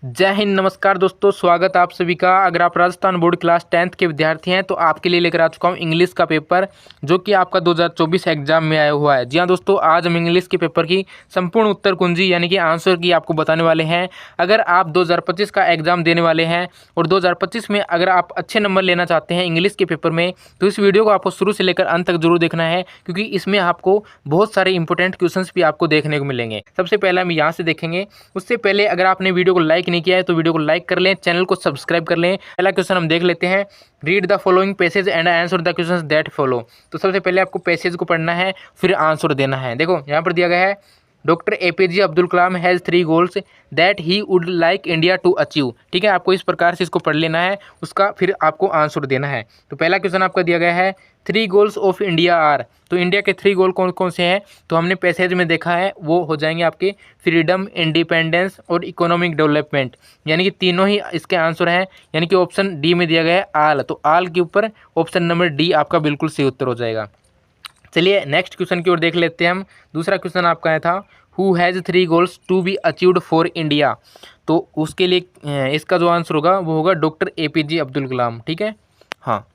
जय हिंद, नमस्कार दोस्तों, स्वागत आप सभी का। अगर आप राजस्थान बोर्ड क्लास 10th के विद्यार्थी हैं तो आपके लिए लेकर आ चुका हूं इंग्लिश का पेपर जो कि आपका 2024 एग्जाम में आया हुआ है। जी हाँ दोस्तों, आज हम इंग्लिश के पेपर की संपूर्ण उत्तर कुंजी यानी कि आंसर की आपको बताने वाले हैं। अगर आप 2025 का एग्जाम देने वाले हैं और 2025 में अगर आप अच्छे नंबर लेना चाहते हैं इंग्लिश के पेपर में तो इस वीडियो को आपको शुरू से लेकर अंत तक जरूर देखना है, क्योंकि इसमें आपको बहुत सारे इंपॉर्टेंट क्वेश्चन भी आपको देखने को मिलेंगे। सबसे पहले हम यहाँ से देखेंगे। उससे पहले अगर आपने वीडियो को लाइक नहीं किया है तो वीडियो को लाइक कर लें, चैनल को सब्सक्राइब कर लें। पहला क्वेश्चन हम देख लेते हैं। Read the following passage and answer the questions that follow. तो सबसे पहले आपको पैसेज को पढ़ना है, फिर आंसर देना है। देखो यहाँ पर दिया गया है, doctor APJ Abdul Kalam has 3 goals that he would like India to achieve. ठीक है, आपको इस प्रकार से इसको पढ़ लेना है, उसका फिर आपको आंसर देना है। तो पहला क्वेश्चन आपका दिया गया है, 3 गोल्स ऑफ इंडिया आर। तो इंडिया के 3 गोल कौन कौन से हैं? तो हमने पैसेज में देखा है, वो हो जाएंगे आपके फ्रीडम, इंडिपेंडेंस और इकोनॉमिक डेवलपमेंट, यानी कि तीनों ही इसके आंसर हैं। यानी कि ऑप्शन डी में दिया गया है आल, तो आल के ऊपर ऑप्शन नंबर डी आपका बिल्कुल सही उत्तर हो जाएगा। चलिए नेक्स्ट क्वेश्चन की ओर देख लेते हैं हम। दूसरा क्वेश्चन आपका आया था, who has 3 goals to be achieved for India. तो उसके लिए इसका जो आंसर होगा वो होगा डॉक्टर एपीजे अब्दुल कलाम। ठीक है, हाँ।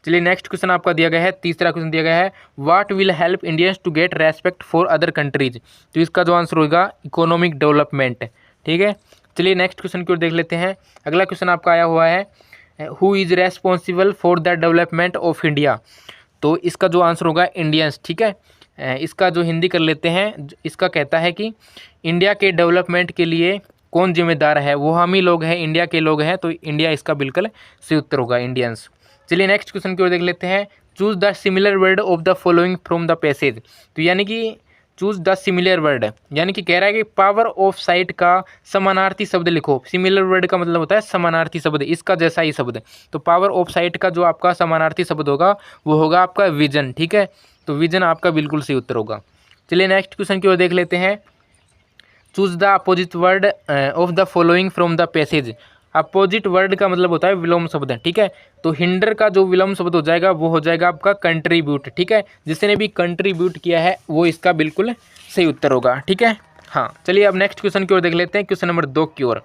चलिए नेक्स्ट क्वेश्चन आपका दिया गया है, तीसरा क्वेश्चन दिया गया है, what will help Indians to get respect for other countries. तो इसका जो आंसर होगा इकोनॉमिक डेवलपमेंट। ठीक है, चलिए नेक्स्ट क्वेश्चन की ओर देख लेते हैं। अगला क्वेश्चन आपका आया हुआ है, who is responsible for the development of India. तो इसका जो आंसर होगा इंडियंस। ठीक है, इसका जो हिंदी कर लेते हैं, इसका कहता है कि इंडिया के डेवलपमेंट के लिए कौन जिम्मेदार है, वो हम ही लोग हैं, इंडिया के लोग हैं। तो इंडिया इसका बिल्कुल सही उत्तर होगा, इंडियंस। चलिए नेक्स्ट क्वेश्चन की ओर देख लेते हैं, choose the similar word of the following from the passage. तो यानी कि चूज द सिमिलर वर्ड, यानी कि कह रहा है कि पावर ऑफ साइट का समानार्थी शब्द लिखो। सिमिलर वर्ड का मतलब होता है समानार्थी शब्द, इसका जैसा ही शब्द। तो पावर ऑफ साइट का जो आपका समानार्थी शब्द होगा वो होगा आपका विजन। ठीक है, तो विजन आपका बिल्कुल सही उत्तर होगा। चलिए नेक्स्ट क्वेश्चन की ओर देख लेते हैं, choose the opposite word of the following from the passage. Opposite word का मतलब होता है विलोम शब्द। ठीक है, तो हिंडर का जो विलोम शब्द हो जाएगा वो हो जाएगा आपका कंट्रीब्यूट। ठीक है, जिसने भी कंट्रीब्यूट किया है वो इसका बिल्कुल सही उत्तर होगा। ठीक है, हाँ। चलिए अब नेक्स्ट क्वेश्चन की ओर देख लेते हैं, क्वेश्चन नंबर 2 की ओर।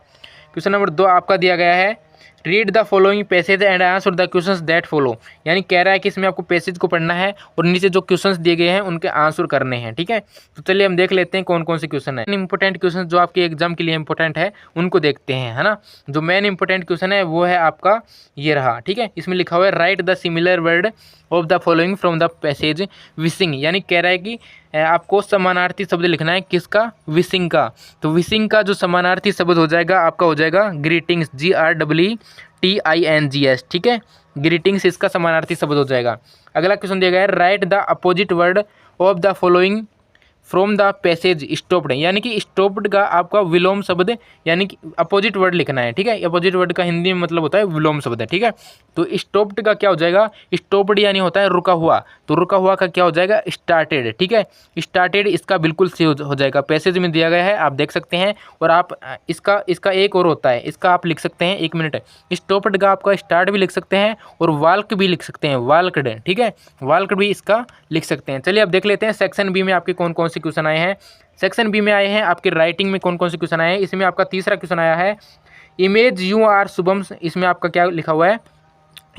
क्वेश्चन नंबर 2 आपका दिया गया है, read the following passage and answer the questions that follow. यानी कह रहा है कि इसमें आपको पैसेज को पढ़ना है और नीचे जो क्वेश्चंस दिए गए हैं उनके आंसर करने हैं। ठीक है, तो चलिए हम देख लेते हैं कौन कौन से क्वेश्चन है। इंपॉर्टेंट क्वेश्चन जो आपके एग्जाम के लिए इंपॉर्टेंट है उनको देखते हैं, है ना। जो मेन इंपॉर्टेंट क्वेश्चन है वो है आपका ये रहा। ठीक है, इसमें लिखा हुआ है, right the similar word of the following from the passage wishing. यानी कह रहा है कि आपको समानार्थी शब्द लिखना है, किसका? विशिंग का। तो विशिंग का जो समानार्थी शब्द हो जाएगा आपका हो जाएगा ग्रीटिंग्स, GREETINGS। ठीक है, ग्रीटिंग्स इसका समानार्थी शब्द हो जाएगा। अगला क्वेश्चन दिया गया है, right the opposite word of the following from the passage stopped. यानी कि स्टॉप्ड का आपका विलोम शब्द यानी कि अपोजिट वर्ड लिखना है। ठीक है, अपोजिट वर्ड का हिंदी में मतलब होता है विलोम शब्द। ठीक है, तो स्टॉप्ड का क्या हो जाएगा? स्टॉप्ड यानी होता है रुका हुआ, तो रुका हुआ का क्या हो जाएगा? स्टार्टेड। ठीक है, स्टार्टेड इसका बिल्कुल सही हो जाएगा, पैसेज में दिया गया है, आप देख सकते हैं। और आप इसका एक और होता है, इसका आप लिख सकते हैं, 1 मिनट। स्टॉप्ड का आपका स्टार्ट भी लिख सकते हैं और वाल्क भी लिख सकते हैं, वाल्कड। ठीक है, वाल्कड भी इसका लिख सकते हैं। चलिए अब देख लेते हैं सेक्शन बी में आपके कौन कौन से क्वेश्चन आए हैं। सेक्शन बी में आए हैं आपके राइटिंग में कौन कौन से क्वेश्चन आए हैं। इसमें आपका तीसरा क्वेश्चन आया है, इमेज यू आर शुभम। इसमें आपका क्या लिखा हुआ है,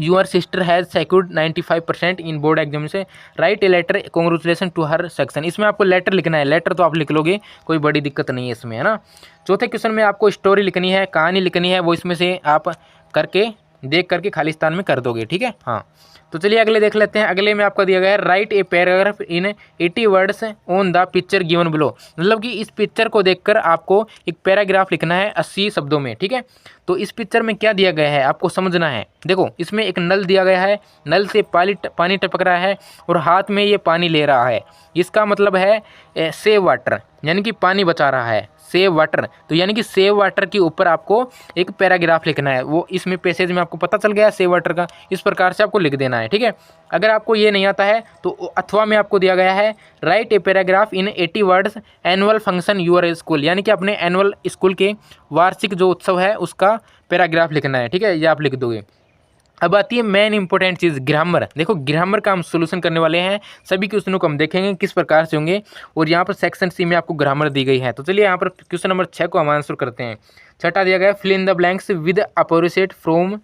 your sister has secured 95% in board exam से, write a letter congratulation to her section. इसमें आपको लेटर लिखना है, लेटर तो आप लिख लोगे, कोई बड़ी दिक्कत नहीं है इसमें, है ना। चौथे क्वेश्चन में आपको स्टोरी लिखनी है, कहानी लिखनी है, वो इसमें से आप करके देख करके खालिस्तान में कर दोगे। ठीक है, हाँ। तो चलिए अगले देख लेते हैं। अगले में आपका दिया गया है, write a paragraph in 80 words on the picture given below. मतलब कि इस पिक्चर को देखकर आपको एक पैराग्राफ लिखना है 80 शब्दों में। ठीक है, तो इस पिक्चर में क्या दिया गया है आपको समझना है। देखो इसमें एक नल दिया गया है, नल से पानी टपक रहा है और हाथ में ये पानी ले रहा है। इसका मतलब है सेव वाटर, यानी कि पानी बचा रहा है, सेव वाटर। तो यानी कि सेव वाटर के ऊपर आपको एक पैराग्राफ लिखना है, वो इसमें पैसेज में आपको पता चल गया सेव वाटर का, इस प्रकार से आपको लिख देना है। ठीक है, अगर आपको ये नहीं आता है तो अथवा में आपको दिया गया है, write a paragraph in 80 words annual function your school. यानी कि अपने एनुअल स्कूल के वार्षिक जो उत्सव है उसका पैराग्राफ लिखना है। ठीक है, ये आप लिख दोगे। अब आती है मेन इंपॉर्टेंट चीज़, ग्रामर। देखो ग्रामर का हम सोल्यूशन करने वाले हैं, सभी क्वेश्चनों को हम देखेंगे किस प्रकार से होंगे, और यहाँ पर सेक्शन सी में आपको ग्रामर दी गई है। तो चलिए यहाँ पर क्वेश्चन नंबर 6 को हम आंसर करते हैं। छठा दिया गया fill in the blanks with opposite from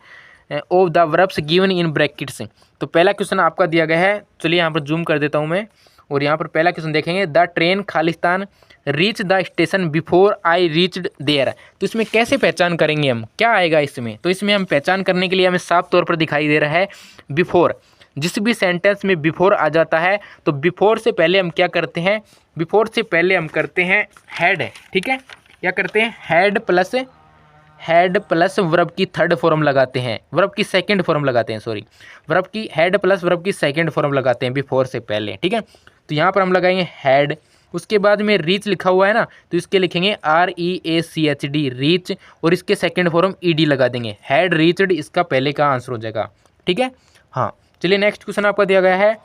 of the verbs given in brackets. तो पहला क्वेश्चन आपका दिया गया है, चलिए यहाँ पर जूम कर देता हूँ मैं, और यहाँ पर पहला क्वेश्चन देखेंगे, द ट्रेन खालिस्तान reach the station before I reached there. तो इसमें कैसे पहचान करेंगे हम, क्या आएगा इसमें? तो इसमें हम पहचान करने के लिए हमें साफ तौर पर दिखाई दे रहा है बिफोर। जिस भी सेंटेंस में बिफोर आ जाता है तो बिफोर से पहले हम क्या करते हैं, बिफोर से पहले हम करते हैं हैड, ठीक है, क्या करते हैं, हैड प्लस वर्ब की थर्ड फॉर्म लगाते हैं, वर्ब की सेकंड फॉर्म लगाते हैं, सॉरी, वर्ब की हैड प्लस वर्ब की सेकंड फॉर्म लगाते हैं बिफोर से पहले, ठीक है। तो यहाँ पर हम लगाएंगे हैड, उसके बाद में रीच लिखा हुआ है ना, तो इसके लिखेंगे REACHD रीच, और इसके सेकंड फॉर्म ED लगा देंगे, हैड रीच्ड, इसका पहले का आंसर हो जाएगा, ठीक है। हाँ चलिए नेक्स्ट क्वेश्चन आपका दिया गया है,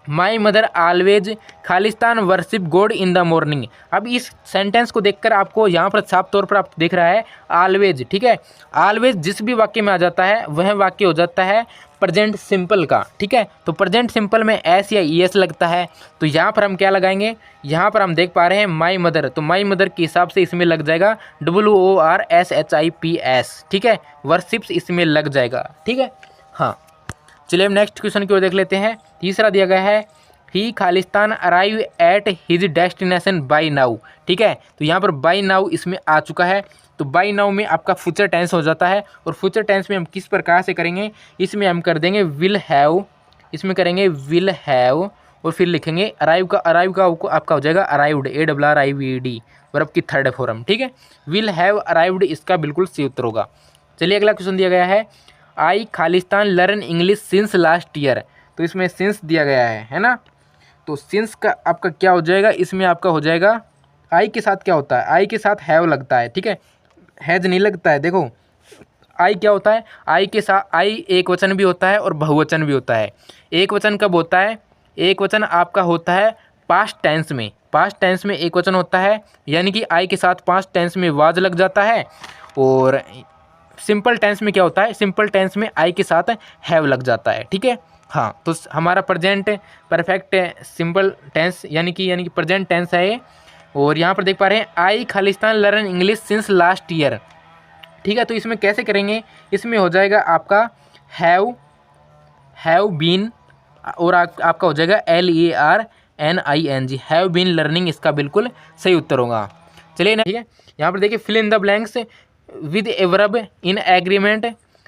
my mother always Khalistan worship God in the morning. अब इस सेंटेंस को देखकर आपको यहाँ पर साफ तौर पर आप देख रहा है ऑलवेज, ठीक है, ऑलवेज जिस भी वाक्य में आ जाता है वह वाक्य हो जाता है प्रेजेंट सिंपल का, ठीक है। तो प्रेजेंट सिंपल में एस या ES लगता है, तो यहाँ पर हम क्या लगाएंगे, यहाँ पर हम देख पा रहे हैं माई मदर, तो माई मदर के हिसाब से इसमें लग जाएगा WORSHIPS, ठीक है, वर्शिप्स इसमें लग जाएगा, ठीक है। हाँ चलिए हम नेक्स्ट क्वेश्चन की ओर देख लेते हैं। तीसरा दिया गया है, he Khalistan arrive at his destination by now, ठीक है। तो यहाँ पर बाई नाउ इसमें आ चुका है, तो बाई नाउ में आपका फ्यूचर टेंस हो जाता है, और फ्यूचर टेंस में हम किस प्रकार से करेंगे, इसमें हम कर देंगे विल हैव, इसमें करेंगे विल हैव, और फिर लिखेंगे अराइव का आपका हो जाएगा अराइव्ड, ARRIVED, वर्ब की थर्ड फॉर्म, ठीक है, विल हैव अराइव्ड इसका बिल्कुल सही उत्तर होगा। चलिए अगला क्वेश्चन दिया गया है, I Khalistan learn English since last year. तो इसमें सिंस दिया गया है ना, तो सिंस का आपका क्या हो जाएगा, इसमें आपका हो जाएगा आई के साथ क्या होता है, आई के साथ हैव लगता है, ठीक है, हैज नहीं लगता है। देखो आई क्या होता है, आई के साथ आई एक वचन भी होता है और बहुवचन भी होता है। एक वचन कब होता है, एक वचन आपका होता है पास्ट टेंस में, पास्ट टेंस में एक वचन होता है, यानी कि आई के साथ पास्ट टेंस में वाज लग जाता है, और सिंपल टेंस में क्या होता है, सिंपल टेंस में आई के साथ हैव लग जाता है, ठीक है। हाँ तो हमारा प्रेजेंट परफेक्ट सिंपल टेंस यानी कि प्रेजेंट टेंस है ये, और यहाँ पर देख पा रहे हैं I Khalistan learn English since last year, ठीक है। तो इसमें कैसे करेंगे, इसमें हो जाएगा आपका हैव बीन, और आपका हो जाएगा LERNING, हैव बीन लर्निंग, इसका बिल्कुल सही उत्तर होगा। चलिए ठीक है, यहाँ पर देखिए fill in the blanks with a verb in agreement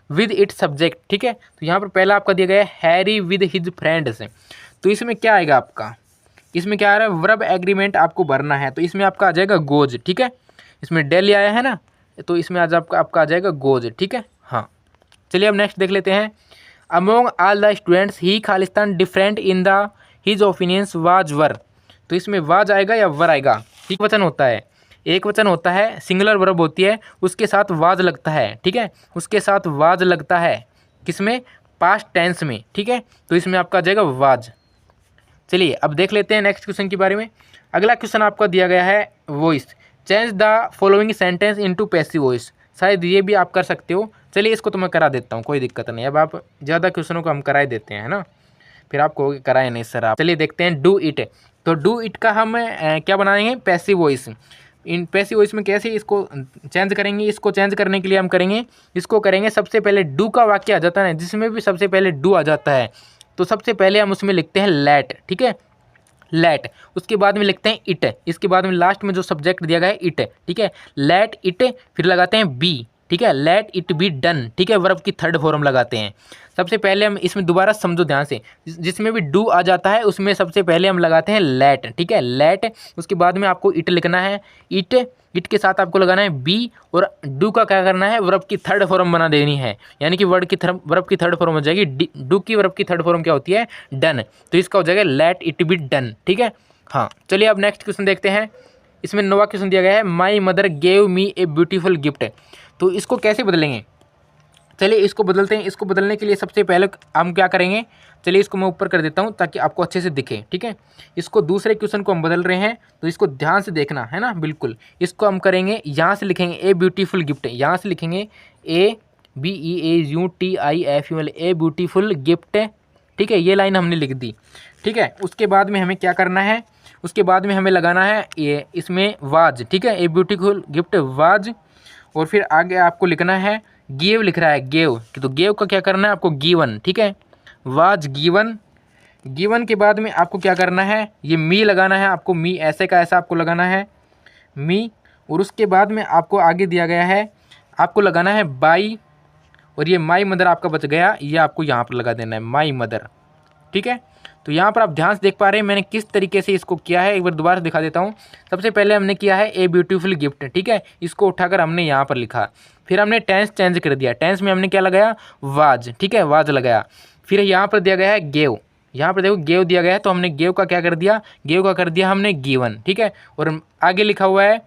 with its subject, ठीक है। तो यहाँ पर पहला आपका दिया गया है हैरी विद हिज फ्रेंड्स, तो इसमें क्या आएगा आपका, इसमें क्या आ रहा है, वर्ब एग्रीमेंट आपको भरना है, तो इसमें आपका आ जाएगा गोज, ठीक है, इसमें डेली आया है ना, तो इसमें आज आपका आ जाएगा गोज, ठीक है। हाँ चलिए अब नेक्स्ट देख लेते हैं, among all the students he Khalistan different in the his opinions was वर। तो इसमें वाज आएगा या वर आएगा, ठीक वचन होता है, एक वचन होता है, सिंगुलर वर्ब होती है, उसके साथ वाज लगता है, ठीक है, उसके साथ वाज लगता है किसमें, पास्ट टेंस में, ठीक है। तो इसमें आपका आ जाएगा वाज। चलिए अब देख लेते हैं नेक्स्ट क्वेश्चन के बारे में। अगला क्वेश्चन आपका दिया गया है voice, change the following sentence into passive voice, शायद ये भी आप कर सकते हो। चलिए इसको तो मैं करा देता हूँ, कोई दिक्कत नहीं, अब आप ज़्यादा क्वेश्चनों को हम करा देते हैं ना, फिर आपको कराए नहीं सर आप। चलिए देखते हैं डू इट, तो डू इट का हम क्या बनाएंगे, passive voice. In passive voice में कैसे इसको चेंज करेंगे, इसको चेंज करने के लिए हम करेंगे, इसको करेंगे सबसे पहले डू का वाक्य आ जाता है ना, जिसमें भी सबसे पहले डू आ जाता है, तो सबसे पहले हम उसमें लिखते हैं लेट, ठीक है, लेट, उसके बाद में लिखते हैं इट, इसके बाद में लास्ट में जो सब्जेक्ट दिया गया है इट, ठीक है, लेट इट, फिर लगाते हैं बी, ठीक है, लेट इट बी डन, ठीक है, वर्ब की थर्ड फॉर्म लगाते हैं। सबसे पहले हम इसमें दोबारा समझो ध्यान से, जिसमें भी डू आ जाता है उसमें सबसे पहले हम लगाते हैं लेट, ठीक है, लेट, उसके बाद में आपको इट लिखना है, इट के साथ आपको लगाना है बी, और डू का क्या करना है, वर्ब की थर्ड फॉर्म बना देनी है, यानी कि वर्ब की थर्ड फॉर्म हो जाएगी, डू की वर्ब की थर्ड फॉर्म क्या होती है, डन, तो इसका हो जाएगा लेट इट बी डन, ठीक है। हाँ चलिए अब नेक्स्ट क्वेश्चन देखते हैं, इसमें नोवा क्वेश्चन दिया गया है, my mother gave me a beautiful gift. तो इसको कैसे बदलेंगे, चलिए इसको बदलते हैं। इसको बदलने के लिए सबसे पहले हम क्या करेंगे, चलिए इसको मैं ऊपर कर देता हूँ ताकि आपको अच्छे से दिखे, ठीक है। इसको दूसरे क्वेश्चन को हम बदल रहे हैं, तो इसको ध्यान से देखना है ना, बिल्कुल। इसको हम करेंगे, यहाँ से लिखेंगे ए ब्यूटीफुल गिफ्ट, यहाँ से लिखेंगे ए BEAUTIFUL, ए ब्यूटीफुल गिफ्ट। ठीक है, ये लाइन हमने लिख दी। ठीक है, उसके बाद में हमें क्या करना है, उसके बाद में हमें लगाना है ये इसमें वाज। ठीक है, ए ब्यूटीफुल गिफ्ट वाज। और फिर आगे आपको लिखना है गिव, लिख रहा है गेव, तो गेव का क्या करना है आपको गिवन। ठीक है, वाज गिवन। गिवन के बाद में आपको क्या करना है, ये मी लगाना है आपको, मी ऐसे का ऐसा आपको लगाना है मी। और उसके बाद में आपको आगे दिया गया है, आपको लगाना है बाई। और ये माई मदर आपका बच गया, ये आपको यहाँ पर लगा देना है माई मदर। ठीक है, तो यहाँ पर आप ध्यान से देख पा रहे हैं मैंने किस तरीके से इसको किया है। एक बार दोबारा दिखा देता हूँ। सबसे पहले हमने किया है ए ब्यूटीफुल गिफ्ट। ठीक है, इसको उठाकर हमने यहाँ पर लिखा। फिर हमने टेंस चेंज कर दिया, टेंस में हमने क्या लगाया, वाज। ठीक है, वाज लगाया। फिर यहाँ पर दिया गया है गेव, यहाँ पर देखो गेव दिया गया है, तो हमने गेव का क्या कर दिया, गेव का कर दिया हमने गिवन। ठीक है, और आगे लिखा हुआ है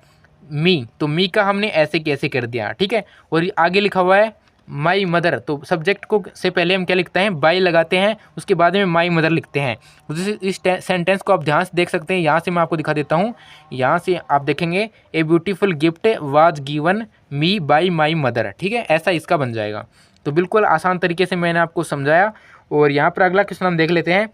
मी, तो मी का हमने ऐसे कैसे कर दिया। ठीक है, और आगे लिखा हुआ है माई मदर, तो सब्जेक्ट को से पहले हम क्या लिखते हैं, बाई लगाते हैं, उसके बाद में माई मदर लिखते हैं। इस सेंटेंस को आप ध्यान से देख सकते हैं। यहाँ से मैं आपको दिखा देता हूँ, यहाँ से आप देखेंगे a beautiful gift was given me by my mother. ठीक है, ऐसा इसका बन जाएगा। तो बिल्कुल आसान तरीके से मैंने आपको समझाया। और यहाँ पर अगला क्वेश्चन हम देख लेते हैं,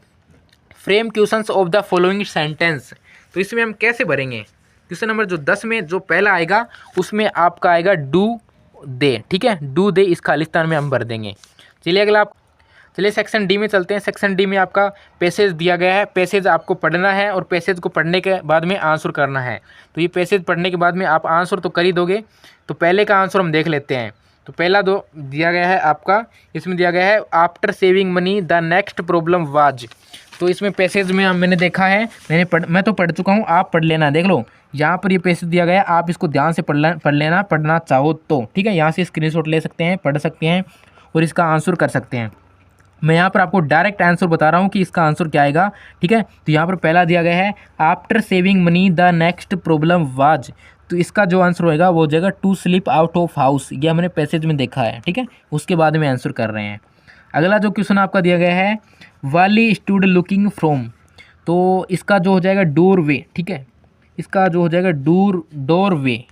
frame questions of the following sentence. तो इसमें हम कैसे भरेंगे, क्वेश्चन नंबर जो 10 में जो पहला आएगा उसमें आपका आएगा डू दे। ठीक है, डू दे इस खालिस्तान में हम भर देंगे। चलिए अगला आप, चलिए सेक्शन डी में चलते हैं। सेक्शन डी में आपका पैसेज दिया गया है, पैसेज आपको पढ़ना है और पैसेज को पढ़ने के बाद में आंसर करना है। तो ये पैसेज पढ़ने के बाद में आप आंसर तो कर ही दोगे। तो पहले का आंसर हम देख लेते हैं। तो पहला दो दिया गया है आपका, इसमें दिया गया है after saving money the next problem was. तो इसमें पैसेज में मैंने देखा है, मैं तो पढ़ चुका हूँ, आप पढ़ लेना। देख लो यहाँ पर ये पैसेज दिया गया है, आप इसको ध्यान से पढ़ लेना, पढ़ना चाहो तो। ठीक है, यहाँ से स्क्रीनशॉट ले सकते हैं, पढ़ सकते हैं और इसका आंसर कर सकते हैं। मैं यहाँ पर आपको डायरेक्ट आंसर बता रहा हूँ कि इसका आंसर क्या आएगा। ठीक है, तो यहाँ पर पहला दिया गया है after saving money the next problem was. तो इसका जो आंसर होएगा वो हो जाएगा to slip out of house. ये हमने पैसेज में देखा है। ठीक है, उसके बाद में आंसर कर रहे हैं। अगला जो क्वेश्चन आपका दिया गया है वाली स्टूड लुकिंग फ्रॉम, तो इसका जो हो जाएगा डोर वे। ठीक है, इसका जो हो जाएगा डोर वे।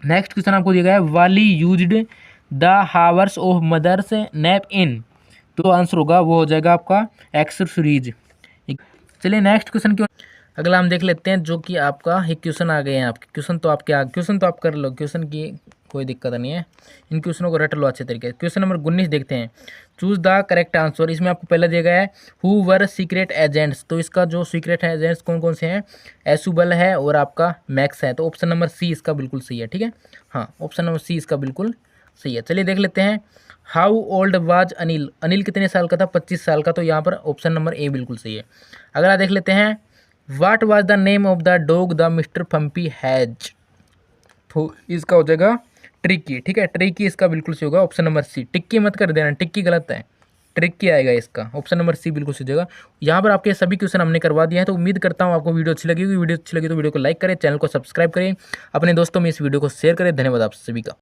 नेक्स्ट क्वेश्चन आपको दिया गया है वाली used the hours of mother's nap in, तो आंसर होगा वो हो जाएगा आपका एक्सेसरीज। चलिए नेक्स्ट क्वेश्चन की अगला हम देख लेते हैं, जो कि आपका एक क्वेश्चन आ गए हैं आपके। क्वेश्चन तो आप कर लो, क्वेश्चन की कोई दिक्कत नहीं है, इन क्वेश्चनों को रट लो अच्छे तरीके से। क्वेश्चन नंबर 19 देखते हैं, चूज द करेक्ट आंसर। इसमें आपको पहले दिया गया है हु वर सीक्रेट एजेंट्स, तो इसका जो सीक्रेट एजेंट्स कौन कौन से हैं, एसुबल है और आपका मैक्स है। तो ऑप्शन नंबर सी इसका बिल्कुल सही है। ठीक है, हाँ ऑप्शन नंबर सी इसका बिल्कुल सही है। चलिए देख लेते हैं, how old was Anil, Anil कितने साल का था, 25 साल का। तो यहाँ पर ऑप्शन नंबर ए बिल्कुल सही है। अगला देख लेते हैं, what was the name of the dog the mister Fumpy has, तो इसका हो जाएगा ट्रिक्की। ठीक है, ट्रिक्की इसका बिल्कुल सही होगा, ऑप्शन नंबर सी। टिक्की मत कर देना, टिक्की गलत है, ट्रिक्की आएगा इसका, ऑप्शन नंबर सी बिल्कुल सही जगह। यहाँ पर आपके सभी क्वेश्चन हमने करवा दिया है। तो उम्मीद करता हूँ आपको वीडियो अच्छी लगी होगी। वीडियो अच्छी लगी तो वीडियो को लाइक करें, चैनल को सब्सक्राइब करें, अपने दोस्तों में इस वीडियो को शेयर करें। धन्यवाद आप सभी का।